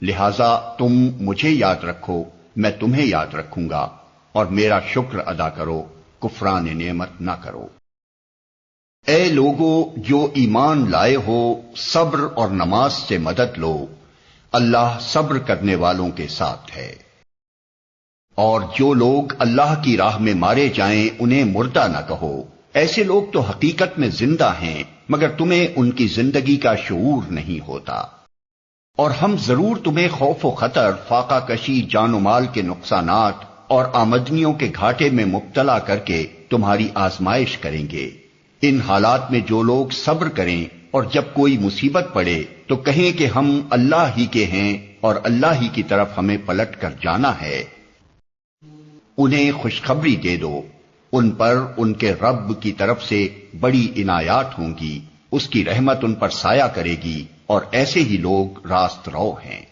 لہذا تم مجھے یاد رکھو، میں تمہیں یاد رکھوں گا، اور میرا شکر ادا کرو، کفران نعمت نہ کرو۔ اے لوگو جو ایمان لائے ہو، صبر اور نماز سے مدد لو، اللہ صبر کرنے والوں کے ساتھ ہے۔ اور جو لوگ اللہ کی راہ میں مارے جائیں انہیں مردہ نہ کہو، ایسے لوگ تو حقیقت میں زندہ ہیں مگر تمہیں ان کی زندگی کا شعور نہیں ہوتا۔ اور ہم ضرور تمہیں خوف و خطر، فاقہ کشی، جان و مال کے نقصانات اور آمدنیوں کے گھاٹے میں مبتلا کر کے تمہاری آزمائش کریں گے۔ ان حالات میں جو لوگ صبر کریں اور جب کوئی مصیبت پڑے تو کہیں کہ ہم اللہ ہی کے ہیں اور اللہ ہی کی طرف ہمیں پلٹ کر جانا ہے، انہیں خوشخبری دے دو، ان پر ان کے رب کی طرف سے بڑی عنایات ہوں گی، اس کی رحمت ان پر سایہ کرے گی، اور ایسے ہی لوگ راست رو ہیں۔